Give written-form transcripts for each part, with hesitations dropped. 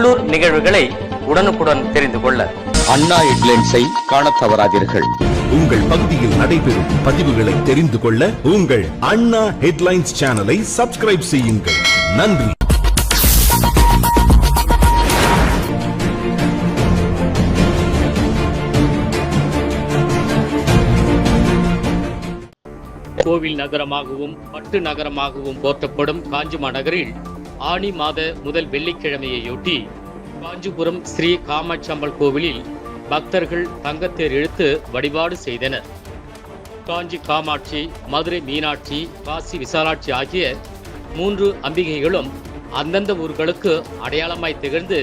உள்ளூர் நிகழ்வுகளை உடனுக்குடன் தெரிந்து கொள்ள அண்ணா ஹெட்லைன்ஸை காணத் தவறாதீர்கள். உங்கள் பகுதியில் நடைபெறும் பதிவுகளை தெரிந்து கொள்ள உங்கள் அண்ணா ஹெட்லைன்ஸ் சேனலை சப்ஸ்கிரைப் செய்யுங்கள். நன்றி. கோவில் நகரமாகவும் பட்டு நகரமாகவும் போற்றப்படும் காஞ்சி மாநகரில் ஆனி மாத முதல் வெள்ளிக்கிழமையொட்டி காஞ்சிபுரம் ஸ்ரீ காமாட்சி கோவிலில் பக்தர்கள் தங்கத்தேர் இழுத்து வழிபாடு செய்தனர். காஞ்சி காமாட்சி, மதுரை மீனாட்சி, காசி விசாலாட்சி ஆகிய 3 அம்பிகைகளும் அந்தந்த ஊர்களுக்கு அடையாளமாய் திகழ்ந்து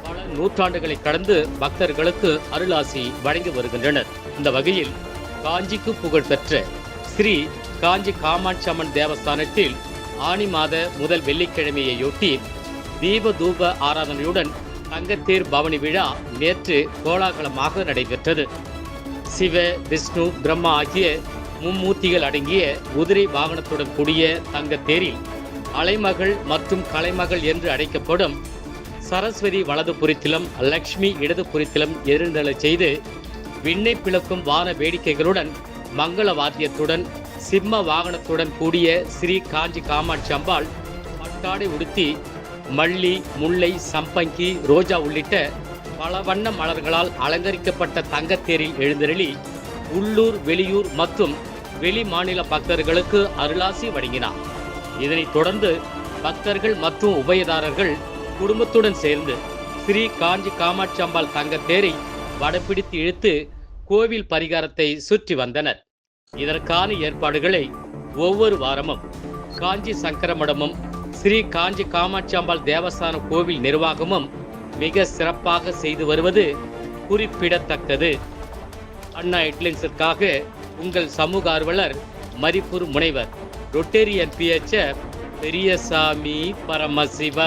பல நூற்றாண்டுகளை கடந்து பக்தர்களுக்கு அருளாசி வழங்கி வருகின்றனர். இந்த வகையில் காஞ்சிக்கு புகழ்பெற்ற ஸ்ரீ காஞ்சி காமாட்சி அம்மன் தேவஸ்தானத்தில் ஆனி மாத முதல் வெள்ளிக்கிழமையொட்டி தீப தூப ஆராதனையுடன் தங்கத்தேர் பவனி விழா நேற்று கோலாகலமாக நடைபெற்றது. சிவ, விஷ்ணு, பிரம்மா ஆகிய மும்மூர்த்திகள் அடங்கிய குதிரை வாகனத்துடன் கூடிய தங்கத்தேரில் அலைமகள் மற்றும் கலைமகள் என்று அழைக்கப்படும் சரஸ்வதி வலது புறத்திலும் லக்ஷ்மி இடது புறத்திலும் எழுந்தருளச் செய்து விண்ணை பிளக்கும் வான வேடிக்கைகளுடன் மங்கள வாத்தியத்துடன் சிம்ம வாகனத்துடன் கூடிய ஸ்ரீ காஞ்சி காமாட்சி அம்பாள் பட்டாடை உடுத்தி மல்லி, முல்லை, சம்பங்கி, ரோஜா உள்ளிட்ட பல வண்ண மலர்களால் அலங்கரிக்கப்பட்ட தங்கத்தேரில் எழுந்தருளி உள்ளூர், வெளியூர் மற்றும் வெளி மாநில பக்தர்களுக்கு அருளாசி வழங்கினார். இதனைத் தொடர்ந்து பக்தர்கள் மற்றும் உபயதாரர்கள் குடும்பத்துடன் சேர்ந்து ஸ்ரீ காஞ்சி காமாட்சி அம்பாள் தங்கத்தேரை வடப்பிடித்து இழுத்து கோவில் பரிகாரத்தை சுற்றி வந்தனர். இதற்கான ஏற்பாடுகளை ஒவ்வொரு வாரமும் காஞ்சி சங்கரமடமும் ஸ்ரீ காஞ்சி காமாட்சி அம்பாள் தேவஸ்தான கோவில் நிர்வாகமும் மிக சிறப்பாக செய்து வருவது குறிப்பிடத்தக்கது. அண்ணா ஹெட்லைன்ஸிற்காக உங்கள் சமூக ஆர்வலர் மரிப்பூர் முனைவர் ரொட்டேரியன் PHF பெரியசாமி பரமசிவ.